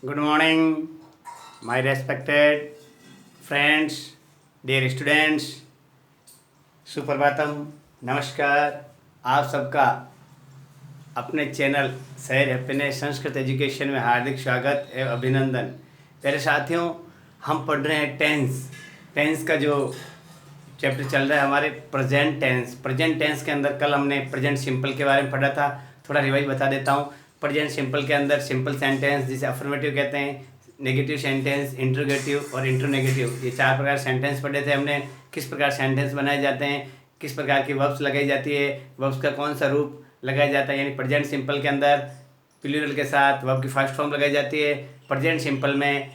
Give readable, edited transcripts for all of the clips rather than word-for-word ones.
Good morning, my respected friends, dear students. Suprabhatam, नमस्कार। आप सबका अपने चैनल शहर हैप्पीनेस संस्कृत एजुकेशन में हार्दिक स्वागत एवं अभिनंदन। मेरे साथियों, हम पढ़ रहे हैं टेंस का जो चैप्टर चल रहा है हमारे प्रेजेंट टेंस के अंदर कल हमने प्रेजेंट सिंपल के बारे में पढ़ा था। थोड़ा रिवाइज बता देता हूँ। प्रेजेंट सिंपल के अंदर सिंपल सेंटेंस जिसे अफर्मेटिव कहते हैं, नेगेटिव सेंटेंस, इंट्रोगेटिव और इंट्रोनेगेटिव, ये 4 प्रकार सेंटेंस पढ़े थे हमने। किस प्रकार सेंटेंस बनाए जाते हैं, किस प्रकार की वर्ब्स लगाई जाती है, वर्ब्स का कौन सा रूप लगाया जाता है। यानी प्रेजेंट सिंपल के अंदर प्लूरल के साथ वर्ब की फर्स्ट फॉर्म लगाई जाती है। प्रेजेंट सिंपल में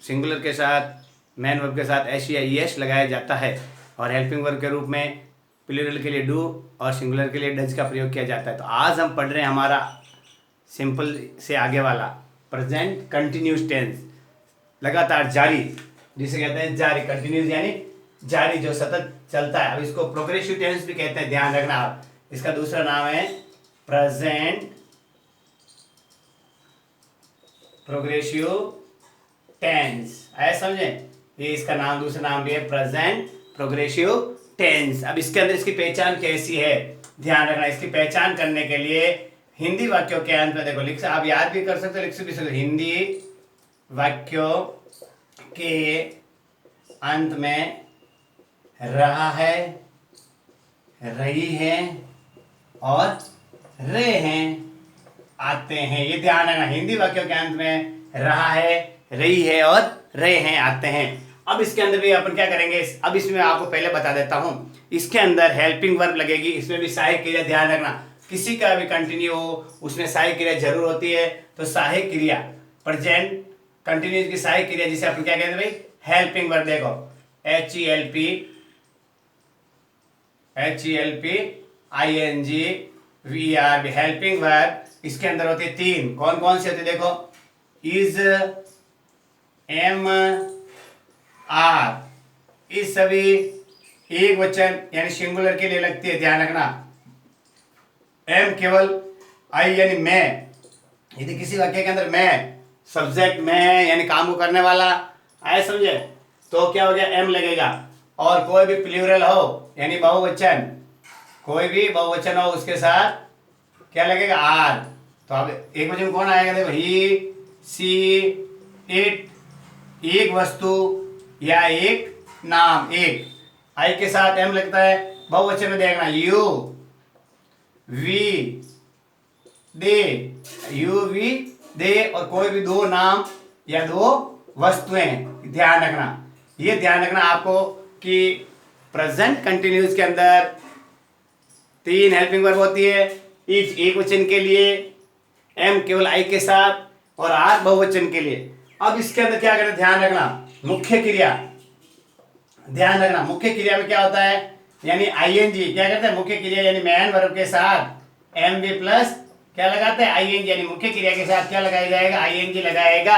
सिंगुलर के साथ मैन वर्ब के साथ एस या एस लगाया जाता है और हेल्पिंग वर्ब के रूप में प्लूरल के लिए डू और सिंगुलर के लिए डज का प्रयोग किया जाता है। तो आज हम पढ़ रहे हैं हमारा सिंपल से आगे वाला प्रेजेंट कंटिन्यूस टेंस, लगातार जारी, जिसे कहते हैं जारी, कंटिन्यूस यानी जारी, जो सतत चलता है। अब इसको प्रोग्रेसिव टेंस भी कहते हैं, ध्यान रखना आप। इसका दूसरा नाम है प्रेजेंट प्रोग्रेसिव टेंस। ऐसा समझे, ये इसका नाम, दूसरा नाम भी है प्रेजेंट प्रोग्रेसिव टेंस। अब इसके अंदर इसकी पहचान कैसी है, ध्यान रखना। इसकी पहचान करने के लिए हिंदी वाक्यों के अंत में देखो, लिख आप याद भी कर सकते हो, लिख भी सकते हो। हिंदी वाक्यों के अंत में रहा है, रही है और रहे हैं आते हैं। ये ध्यान रखना, हिंदी वाक्यों के अंत में रहा है, रही है और रहे हैं आते हैं। अब इसके अंदर भी अपन क्या करेंगे, अब इसमें आपको पहले बता देता हूं। इसके अंदर हेल्पिंग वर्ब लगेगी, इसमें भी सहायक क्रिया, ध्यान रखना। किसी का भी कंटिन्यू हो उसमें सहायक क्रिया जरूर होती है। तो सहायक क्रिया, प्रेजेंट कंटिन्यूस की सहायक क्रिया जिसे अपन क्या कहते हैं भाई, हेल्पिंग वर्ब। देखो HELP ING हेल्पिंग वर्ब, इसके अंदर होती है 3। कौन कौन सी होती है देखो, इज, एम, आर, इस सभी एक वचन यानी सिंगुलर के लिए लगती है, ध्यान रखना। एम केवल, आई यानी मैं, यदि किसी वाक्य के अंदर मैं सब्जेक्ट मैं है यानी काम को करने वाला, आए समझे, तो क्या हो गया, एम लगेगा। और कोई भी प्लूरल हो यानी बहुवचन, कोई भी बहुवचन हो उसके साथ क्या लगेगा, आर। तो अब एक वचन कौन आएगा देखो, ही, सी, इट, एक वस्तु या एक नाम, एक, आई के साथ एम लगता है। बहुवचन में देखना, you, we, they, you, we, they, और कोई भी दो नाम या दो वस्तुएं, ध्यान रखना। ये ध्यान रखना आपको कि प्रेजेंट कंटिन्यूस के अंदर 3 हेल्पिंग वर्ब होती है। इज एक वचन के लिए, एम केवल आई के साथ और आर बहुवचन के लिए। अब इसके अंदर क्या करना, ध्यान रखना, मुख्य क्रिया, ध्यान रखना। मुख्य क्रिया में क्या होता है, यानी आईएनजी क्या करते हैं, मुख्य क्रिया यानी मैन वर्ब के साथ एम बी प्लस क्या लगाते हैं, आईएनजी, यानी मुख्य क्रिया के साथ क्या लगाया जाएगा, आईएनजी लगाएगा।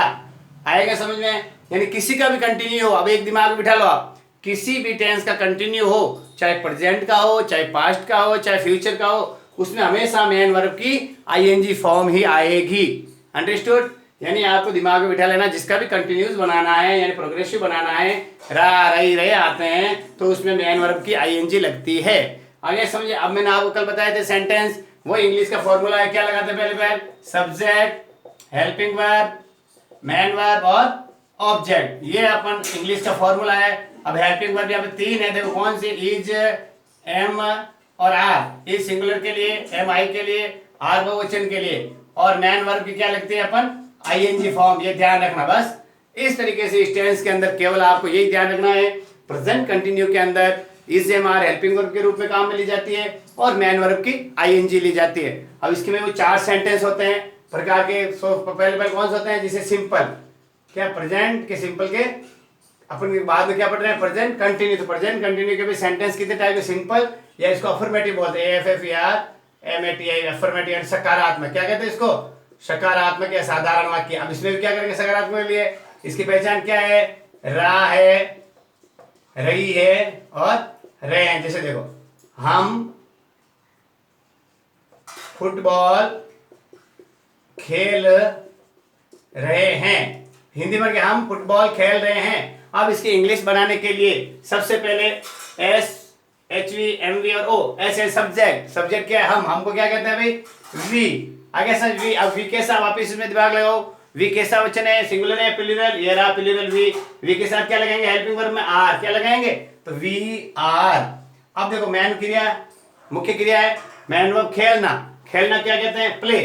आएगा समझ में। यानी किसी का भी कंटिन्यू हो, अब एक दिमाग में बिठा लो आप, किसी भी टेंस का कंटिन्यू हो, चाहे प्रेजेंट का हो, चाहे पास्ट का हो, चाहे फ्यूचर का हो, उसमें हमेशा मैन वर्ब की आईएनजी फॉर्म ही आएगी। अंडरस्टूड। यानी आपको दिमाग में बिठा लेना, जिसका भी कंटिन्यूस बनाना है यानी प्रोग्रेसिव बनाना है, रा, रही, रहे आते हैं, तो उसमें मैन वर्ब की आईएनजी लगती है। आगे समझिए। अब मैंने आपको कल बताया था सेंटेंस, वो इंग्लिश का फॉर्मूला है, क्या लगाते हैं पहले, subject, helping verb, main verb और ऑब्जेक्ट। ये अपन इंग्लिश का फॉर्मूला है। अब हेल्पिंग वर्ब यहाँ पे 3 है, देखो कौन सी, इज, एम और आर। इज सिंगुलर के लिए, एम आई के लिए, आर बहुवचन के लिए, और मैन वर्ब की क्या लगती है अपन, आईएनजी फॉर्म। ये ध्यान रखना। बस इस तरीके से इस टेंस के अंदर केवल आपको यही ध्यान रखना है, प्रेजेंट कंटिन्यू के अंदर is, am, are helping verb के रूप में काम में ली जाती है और मैन वर्ब की आईएनजी ली जाती है। अब इसके में वो 4 सेंटेंस होते हैं प्रकार के। पहले कौन से होते हैं, जिसे सिंपल, क्या प्रेजेंट के सिंपल के अपन बाद में क्या पढ़ रहे हैं, प्रेजेंट कंटिन्यू। तो प्रेजेंट कंटिन्यू के भी सेंटेंस कितने टाइप के, सिंपल, या इसको अफर्मेटिव बोलते हैं, AFFER, अफर्मेटिव, सकारात्मक, क्या कहते हैं इसको, सकारात्मक या साधारण वाक्य। अब इसमें भी क्या करेंगे, सकारात्मक के लिए इसकी पहचान क्या है, रहा है, रही है और रहे हैं। जैसे देखो, हम फुटबॉल खेल रहे हैं। हिंदी में क्या, हम फुटबॉल खेल रहे हैं। अब इसकी इंग्लिश बनाने के लिए सबसे पहले S, H V, M V और ओ, ऐसे सब्जेक्ट। सब्जेक्ट क्या है, हम, हमको क्या कहते हैं भाई, वी। आगे सर वी, अब वी कैसा, वापिस इसमें दिमाग लगाओ, वी कैसा वचन है, सिंगुलर है प्लूरल, ये रहा प्लूरल वी। वी के साथ क्या लगाएंगे, हेल्पिंग वर्ब में आर, क्या लगाएंगे, तो वी आर। अब देखो मैन क्रिया, मुख्य क्रिया है, मैन वर्ब खेलना। खेलना क्या कहते हैं, प्ले।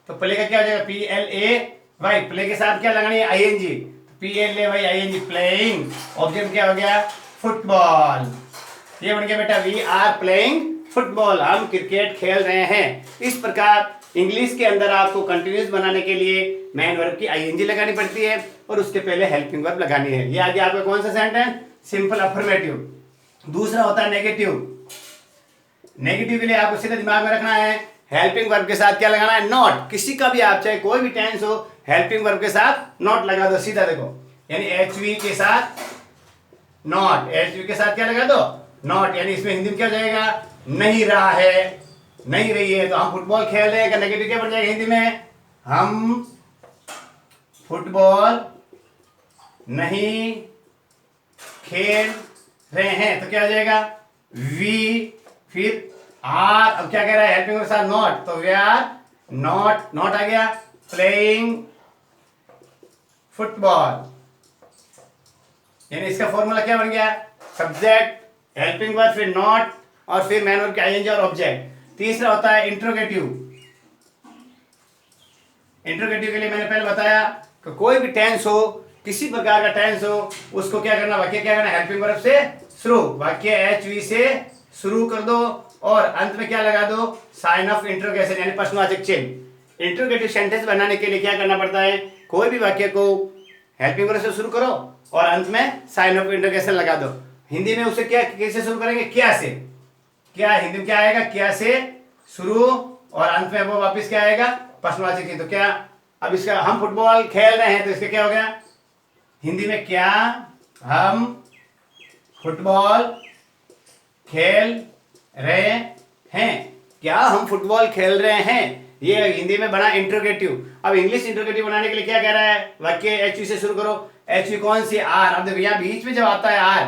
तो प्ले का क्या हो जाएगा, P L A Y. Play के साथ क्या लगानी है, I N G, P L A Y I N G, playing. Object क्या हो गया, फुटबॉल। ये बन गया बेटा, वी आर प्लेइंग फुटबॉल, हम क्रिकेट खेल रहे हैं। इस प्रकार इंग्लिश के अंदर आपको कंटिन्यूस बनाने के लिए मैन वर्ब की आईएनजी लगानी पड़ती है और उसके पहले हेल्पिंग वर्ब लगानी है। ये आगे आपका कौन सा सेंटेंस, सिंपल अफर्मेटिव। दूसरा होता है नेगेटिव। नेगेटिव के लिए आपको सीधा दिमाग में रखना है, हेल्पिंग वर्ब के साथ क्या लगाना है, नॉट। किसी का भी आप चाहे कोई भी टेंस हो, हेल्पिंग वर्ब के साथ नॉट लगा दो सीधा। देखो यानी एच वी के साथ नॉट, एच वी के साथ क्या लगा दो, नॉट। यानी इसमें हिंदी में क्या हो जाएगा, नहीं रहा है, नहीं रही है। तो हम फुटबॉल खेल रहे हैं का नेगेटिव क्या बन जाएगा हिंदी में, हम फुटबॉल नहीं खेल रहे हैं। तो क्या हो जाएगा, वी, फिर आर। अब क्या कह रहा है, हेल्पिंग के साथ नॉट, तो वी आर नॉट, नॉट आ गया, प्लेइंग फुटबॉल। यानी इसका फॉर्मूला क्या बन गया, सब्जेक्ट, हेल्पिंग वर्ब, फिर नॉट और फिर मैन वर्ब के आईएनजी और ऑब्जेक्ट। तीसरा होता है इंट्रोगेटिव। इंट्रोगेटिव के लिए मैंने पहले बताया कि कोई भी टेंस हो, किसी प्रकार का टेंस हो, उसको क्या करना, वाक्य क्या करना, हेल्पिंग वर्ब से शुरू। वाक्य एच वी से शुरू कर दो और अंत में क्या लगा दो, साइन ऑफ इंट्रोगेशन यानी प्रश्नवाचक चिन्ह। इंट्रोगेटिव सेंटेंस बनाने के लिए क्या करना पड़ता है, कोई भी वाक्य को हेल्पिंग वर्ब से शुरू करो और अंत में साइन ऑफ इंट्रोगेशन लगा दो। हिंदी में उसे क्या, कैसे शुरू करेंगे, क्या से। क्या हिंदी में क्या आएगा, क्या से शुरू और अंत में वो वापस क्या आएगा, प्रश्नवाचक चिन्ह। तो क्या, अब इसका, हम फुटबॉल खेल रहे हैं, तो इसका क्या हो गया हिंदी में, क्या हम फुटबॉल खेल रहे हैं। क्या हम फुटबॉल खेल रहे हैं, ये हिंदी में बना इंट्रोगेटिव। अब इंग्लिश इंट्रोगेटिव बनाने के लिए क्या कह रहा है, वाक्य एच से शुरू करो। एच कौन सी, आर। अब देखो यहाँ बीच में जब आता है आर,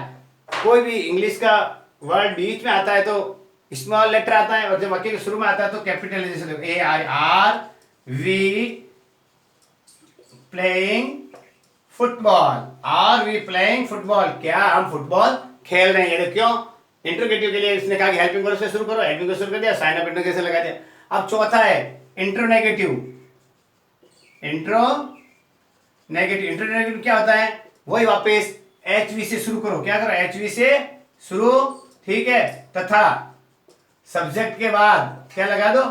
कोई भी इंग्लिश का वर्ड बीच में आता है तो स्मॉल लेटर आता है, और जब वाक्य के शुरू में आता है तो कैपिटल, जैसे देखो A R, are we playing football, are we playing football. क्या हम फुटबॉल खेल रहे हैं। ये क्यों, इंट्रोगेटिव के लिए इसने कहा कि हेल्पिंग वर्ब से शुरू करो, हेल्पिंग को शुरू कर दिया, साइन ऑफ इंट्रोगेशन लगा दिया। अब चौथा है इंट्रोनेगेटिव। इंट्रोनेगेटिव, इंट्रोनेगेटिव क्या होता है, वही वापस एच वी से शुरू करो। क्या करो, एच वी से शुरू, ठीक है, तथा सब्जेक्ट के बाद क्या लगा दो,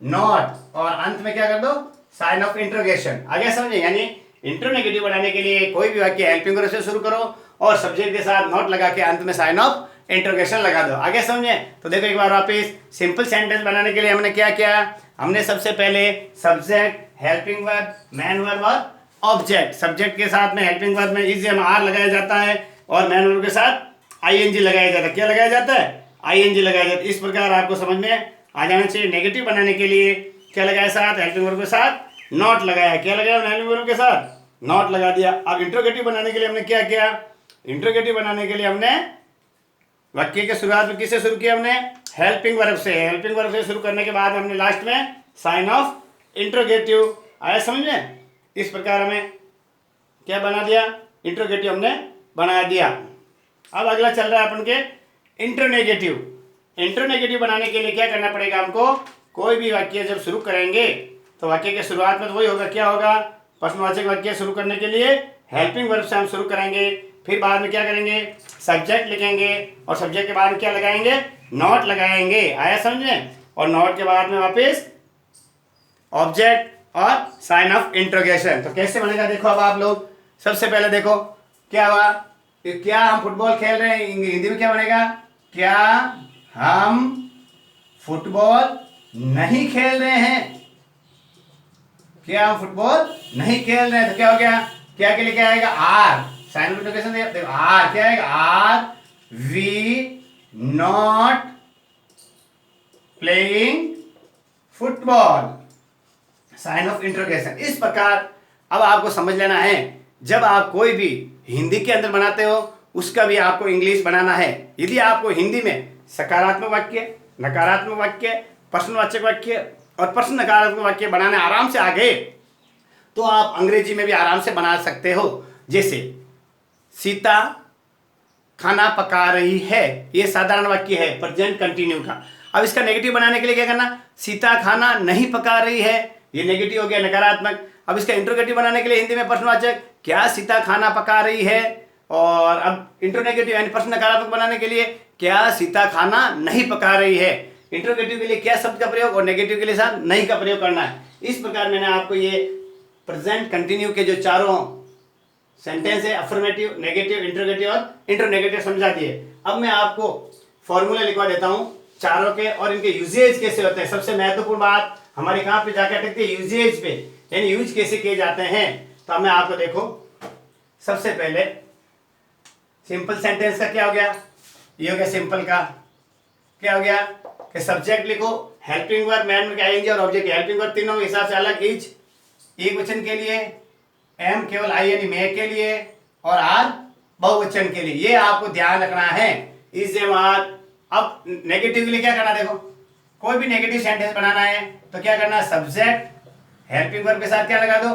नॉट, और अंत में क्या कर दो, साइन ऑफ इंट्रोगेशन। आगे समझे, यानी इंट्रोनेगेटिव बनाने के लिए कोई भी वाक्य हेल्पिंग वर्ब से शुरू करो और सब्जेक्ट के साथ नॉट लगा के अंत में साइन ऑफ इंट्रोगेशन लगा दो। आगे समझे, तो देखो एक बार वापस सिंपल सेंटेंस बनाने के लिए हमने क्या किया, हमने सबसे पहले subject, helping verb, main verb और ऑब्जेक्ट। सब्जेक्ट के साथ में हेल्पिंग वर्ब में इजी में आर लगाया जाता है और मैन वर्ब के साथ आईएनजी लगाया जाता है। क्या लगाया जाता है, आईएनजी लगाया जाता है। इस प्रकार आपको समझ में आ जाना चाहिए। नेगेटिव बनाने के लिए क्या लगाया, साथ हेल्पिंग वर्ब के साथ नॉट लगाया। क्या लगाया, हेल्पिंग वर्ब के साथ नॉट लगा दिया। अब इंट्रोगेटिव बनाने के लिए हमने क्या किया, इंट्रोगेटिव बनाने के लिए हमने वाक्य के शुरुआत में किससे शुरू किया, हमने हेल्पिंग वर्ब से। हेल्पिंग वर्ब से शुरू करने के बाद हमने लास्ट में साइन ऑफ इंट्रोगेटिव। आया समझ में, इस प्रकार हमें क्या बना दिया, इंट्रोगेटिव हमने बना दिया। अब अगला चल रहा है अपन के इंट्रोनेगेटिव। इंट्रोनेगेटिव बनाने के लिए क्या करना पड़ेगा हमको, कोई भी वाक्य जब शुरू करेंगे तो वाक्य के शुरुआत में तो वही होगा, क्या होगा, प्रश्नवाचक वाक्य शुरू करने के लिए हेल्पिंग वर्ब से हम शुरू करेंगे। फिर बाद में क्या करेंगे, सब्जेक्ट लिखेंगे और सब्जेक्ट के बाद में क्या लगाएंगे, नॉट लगाएंगे। आया समझे, और नॉट के बाद में वापस ऑब्जेक्ट और साइन ऑफ इंट्रोगेशन। तो कैसे बनेगा देखो अब आप लोग, सबसे पहले देखो क्या हुआ, क्या हम फुटबॉल खेल रहे हैं, हिंदी में क्या बनेगा, क्या हम फुटबॉल नहीं खेल रहे हैं। क्या हम फुटबॉल नहीं खेल रहे हैं, तो क्या हो गया, क्या के लिए क्या आएगा, आर, साइन ऑफ इंट्रोगेशन देखो, आर क्या आएगा, are we not playing football, sign of interrogation. इस प्रकार अब आपको समझ लेना है, जब आप कोई भी हिंदी के अंदर बनाते हो उसका भी आपको इंग्लिश बनाना है। यदि आपको हिंदी में सकारात्मक वाक्य, नकारात्मक वाक्य, प्रश्नवाचक वाक्य और प्रश्न नकारात्मक वाक्य बनाने आराम से आ गए तो आप अंग्रेजी में भी आराम से बना सकते हो। जैसे सीता खाना पका रही है, ये साधारण वाक्य है प्रेजेंट कंटिन्यू का। अब इसका नेगेटिव बनाने के लिए क्या करना, सीता खाना नहीं पका रही है, ये नेगेटिव हो गया, नकारात्मक। अब इसका इंट्रोगेटिव बनाने के लिए हिंदी में प्रश्नवाचक, क्या सीता खाना पका रही है। और अब इंट्रोनेगेटिव यानी प्रश्न नकारात्मक बनाने के लिए, क्या सीता खाना नहीं पका रही है। इंट्रोगेटिव के लिए क्या शब्द का प्रयोग और नेगेटिव के लिए साथ नहीं का प्रयोग करना है। इस प्रकार मैंने आपको ये प्रेजेंट कंटिन्यू के जो चारों सेंटेंस है, अफर्मेटिव, नेगेटिव, इंट्रोगेटिव और इंट्रोनेगेटिव समझा दिए। अब मैं आपको फॉर्मूला लिखवा देता हूं चारों के और इनके यूजेज कैसे होते हैं। सबसे महत्वपूर्ण बात हमारी कहां पे जाकर अटकती है, यूजेज पे, यानी यूज कैसे किए जाते हैं। तो अब मैं आपको देखो, सबसे पहले सिंपल सेंटेंस का क्या हो गया, ये हो गया सिंपल का। क्या हो गया कि सब्जेक्ट लिखो, helping verb, main verb, ING और ऑब्जेक्ट। हेल्पिंग वर्ब तीनों के हिसाब से अलग, इज एक वचन के लिए, एम केवल आई यानी मैं के लिए और आर बहुवचन के लिए, ये आपको ध्यान रखना है। Is am are. अब नेगेटिव के लिए क्या करना, देखो कोई भी नेगेटिव सेंटेंस बनाना है तो क्या करना, सब्जेक्ट हेल्पिंग वर्ब के साथ क्या लगा दो,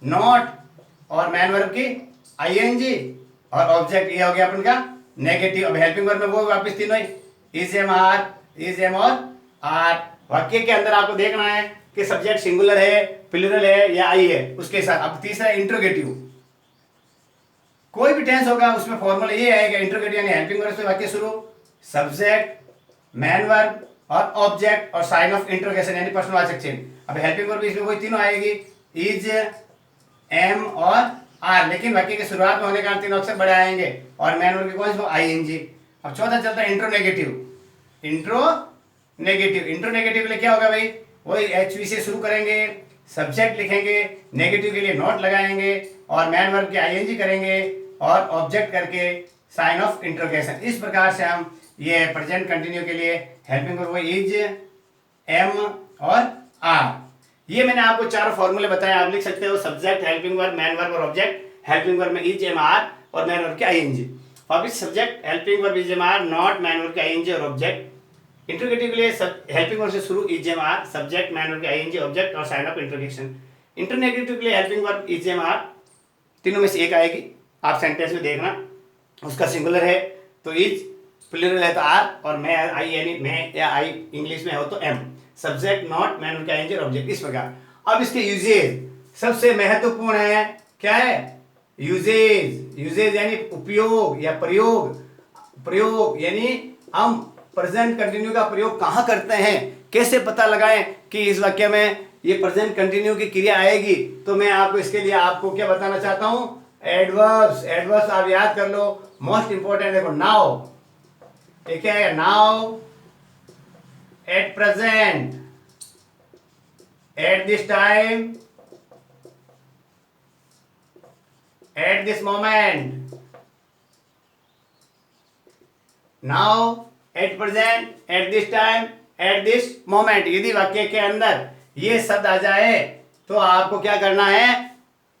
नॉट, और मैन वर्ब की आईएनजी और ऑब्जेक्ट, ये हो गया अपन का नेगेटिव। अब हेल्पिंग वर्ब में वो वापस तीनों ही, is am are, is am और आर। वाक्य के अंदर आपको देखना है कि सब्जेक्ट सिंगुलर है, प्लूरल है या आई है उसके साथ। अब तीसरा इंट्रोगेटिव, कोई भी टेंस होगा उसमें फॉर्मूला ये आएगा, इंट्रोगेटिव यानी हेल्पिंग वर्ब से वाक्य शुरू, सब्जेक्ट, मैन वर्ब और ऑब्जेक्ट और साइन ऑफ इंट्रोगेशन यानी प्रश्नवाचक चिन्ह। अब हेल्पिंग वर्ब इसमें वही तीनों आएगी, इज, एम और आर, लेकिन वाक्य की शुरुआत में होने के कारण तीनों अक्षर बड़े आएंगे और मैन वर्ब की कौन सी, आईएनजी। अब चौथा चलता है इंट्रोनेगेटिव। इंट्रोनेगेटिव के लिए क्या होगा भाई, वही एचवी से शुरू करेंगे, सब्जेक्ट लिखेंगे, नेगेटिव के लिए नॉट लगाएंगे और मैन वर्ब के आईएनजी करेंगे और ऑब्जेक्ट करके साइन ऑफ इंट्रोगेशन। इस प्रकार से हम ये प्रेजेंट कंटिन्यू के लिए हेल्पिंग वर्ब इज, एम और आर, ये मैंने आपको चार फॉर्मूले बताए, आप लिख सकते हो, subject, helping verb, main verb और ऑब्जेक्ट। हेल्पिंग वर्ब में इज, एम, आर और मैन वर्ब के आईएनजी। वापिस subject, helping verb, is, am, are, not, main verb के आईएनजी और ऑब्जेक्ट। इंट्रोगेटिव के लिए हेल्पिंग वर्ब से शुरू, is, am, are, subject, main verb के आईएनजी, ऑब्जेक्ट और साइन ऑफ इंट्रोगेशन। इंट्रोनेगेटिव के लिए helping verb, is, am, are, तीनों में से एक आएगी, आप सेंटेंस में देखना, उसका सिंगुलर है तो इज, प्लूरल है तो आर और मैं आई यानी मैं या आई इंग्लिश में हो तो am. Subject, not, main verb के आईएनजी और ऑब्जेक्ट, इस प्रकार। अब इसके यूजेज सबसे महत्वपूर्ण है, क्या है, यूजेज। यूजेज यानी उपयोग या प्रयोग। प्रयोग यानी हम प्रेजेंट कंटिन्यू का प्रयोग कहाँ करते हैं, कैसे पता लगाएं कि इस वाक्य में ये प्रेजेंट कंटिन्यू की क्रिया आएगी। तो मैं आपको इसके लिए आपको क्या बताना चाहता हूं, एडवर्ब्स। एडवर्ब्स आप याद कर लो, मोस्ट इंपोर्टेंट। देखो नाउ, ये क्या है, now, at present, at this time, at this moment. Now, at present, at this time, at this moment. यदि वाक्य के अंदर ये शब्द आ जाए तो आपको क्या करना है,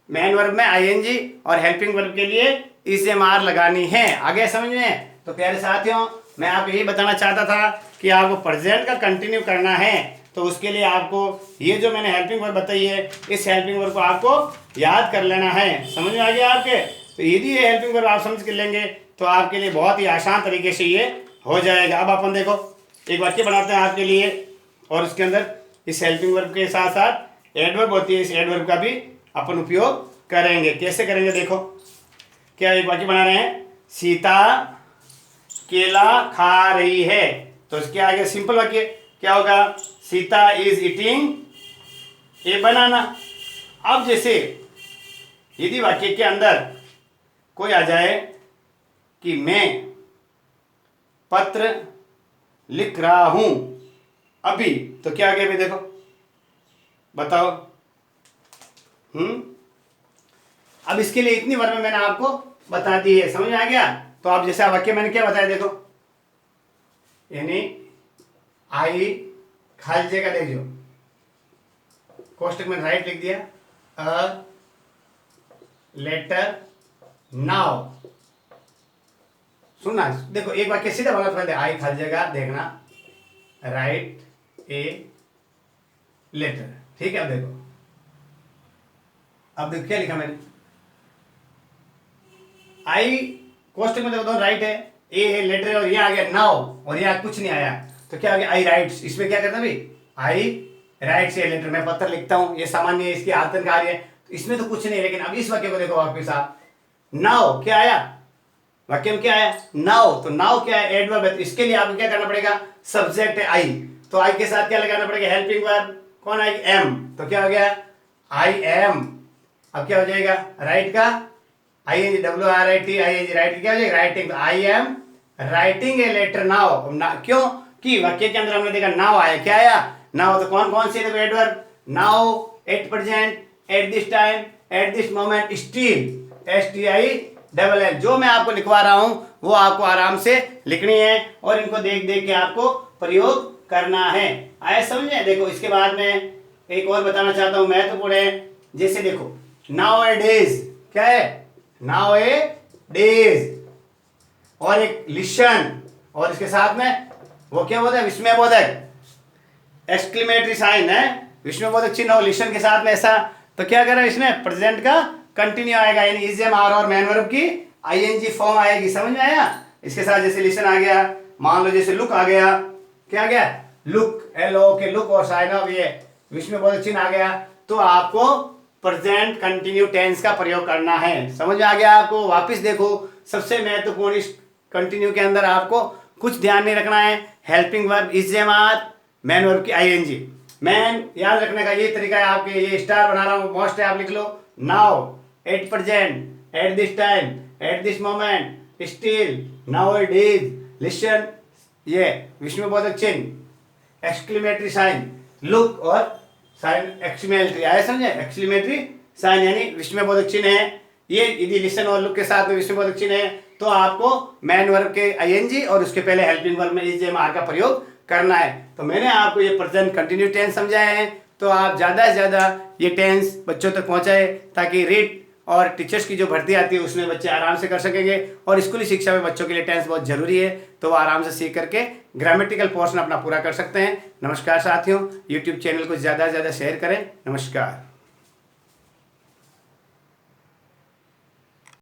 मैन वर्ब में आईएनजी और हेल्पिंग वर्ब के लिए इज, एम, आर लगानी है। आगे समझ में। तो प्यारे साथियों, मैं आपको यही बताना चाहता था कि आपको प्रेजेंट का कंटिन्यू करना है तो उसके लिए आपको ये जो मैंने हेल्पिंग वर्ब बताई है, इस हेल्पिंग वर्ब को आपको याद कर लेना है। समझ में आ गया आपके। तो यदि ये हेल्पिंग वर्ब आप समझ कर लेंगे तो आपके लिए बहुत ही आसान तरीके से ये हो जाएगा। अब अपन देखो एक वाक्य बनाते हैं आपके लिए और उसके अंदर इस हेल्पिंग वर्ब के साथ साथ एडवर्ब होती है, इस एडवर्ब का भी अपन उपयोग करेंगे। कैसे करेंगे देखो, क्या एक वाक्य बना रहे हैं, सीता केला खा रही है, तो इसके आगे सिंपल वाक्य क्या होगा, सीता इज ईटिंग ए बनाना। अब जैसे यदि वाक्य के अंदर कोई आ जाए कि मैं पत्र लिख रहा हूं अभी, तो क्या आगे भी देखो, बताओ। अब इसके लिए इतनी वर्ब मैंने आपको बता दी है, समझ में आ गया। तो आप जैसे वाक्य मैंने क्या बताया देखो, यानी आई खाली जगह देख जो, कोष्टक में राइट लिख दिया, लेटर नाउ। सुनना, देखो एक वाक्य सीधा बोला तो आई खाली जगह देखना, राइट ए लेटर। ठीक है, अब देखो, अब देखो क्या लिखा मैंने, आई क्वेश्चन में देखो राइट है, ए है, लेटर है, और ये आ गया नाउ, और यहाँ कुछ नहीं आया, तो क्या आ गया आई राइट्स। इसमें क्या करना भाई, आई राइट्स ए लेटर, मैं पत्र लिखता हूं, ये सामान्य है, इसकी आदतन कार्य है, तो इसमें तो कुछ नहीं है। लेकिन अब इस वाक्य को देखो वापस आप, नाउ क्या आया, वाक्य में क्या आया, नाउ, तो नाउ क्या है, एडवर्ब है, तो इसके लिए आपको क्या करना पड़ेगा, सब्जेक्ट है आई, तो आई के साथ क्या लगाना पड़ेगा, हेल्पिंग वर्ब, कौन आएगी, एम, तो क्या हो गया, आई एम। अब क्या हो जाएगा, राइट का I N G, W R I T I N G, write क्या हो जाएगा, राइटिंग, तो I am writing a letter now. क्यों कि वाक्य के अंदर हमने देखा नाउ आया, क्या आया, नाउ, तो कौन कौन से adverb, now, at present, at this time, at this moment, still, S T I double L. जो मैं आपको लिखवा रहा हूं वो आपको आराम से लिखनी है और इनको देख देख के आपको प्रयोग करना है। आया समझ में। देखो इसके बाद में एक और बताना चाहता हूं, महत्वपूर्ण है, जैसे देखो नाउ ए डेज, क्या है, नाउ ए डेज, और एक लिशन, और इसके साथ में वो क्या बोलते हैं, विस्मयबोधक, एक्सक्लेमेटरी साइन है, विस्मयबोधक चिन्ह और लिशन के साथ में ऐसा, तो क्या करें इसमें प्रेजेंट का कंटिन्यू आएगा, यानी इजम आर और मैन वर्ब की आईएनजी फॉर्म आएगी। समझ में आया। इसके साथ जैसे लिसन आ गया, मान लो जैसे लुक आ गया, क्या आ गया, लुक, एल ओ के लुक, और साइन ऑफ ये विस्मयबोधक चिन्ह आ गया, तो आपको प्रेजेंट कंटिन्यू टेंस का प्रयोग करना है। समझ में आ गया आपको। वापस देखो, सबसे महत्वपूर्ण इस कंटिन्यू के अंदर आपको कुछ ध्यान नहीं रखना है, helping verb is am are, main verb की आईएनजी। मैन याद रखने का ये तरीका है, आपके ये स्टार बना रहा हूं, मोस्ट है, आप लिख लो, now, at present, at this time, at this moment, still, now it is, listen, ये विस्मयबोधक चिन्ह, एक्सक्लेमेटरी साइन, लुक, और साइन एक्सक्लेमेटरी, आया समझे, एक्सक्लेमेटरी साइन यानी विस्मयबोधक चिन्ह है ये, यदि लिसन और लुक के साथ में विस्मयबोधक चिन्ह है तो आपको मैन वर्ब के आईएनजी और उसके पहले हेल्पिंग वर्ब में इजम आर का प्रयोग करना है। तो मैंने आपको ये प्रेजेंट कंटिन्यू टेंस समझाए हैं, तो आप ज़्यादा से ज़्यादा ये टेंस बच्चों तक पहुँचाए, ताकि रीड और टीचर्स की जो भर्ती आती है उसमें बच्चे आराम से कर सकेंगे। और स्कूली शिक्षा में बच्चों के लिए टेंस बहुत जरूरी है, तो वो आराम से सीख करके ग्रामेटिकल पोर्शन अपना पूरा कर सकते हैं। नमस्कार साथियों, यूट्यूब चैनल को ज़्यादा से ज़्यादा शेयर करें। नमस्कार।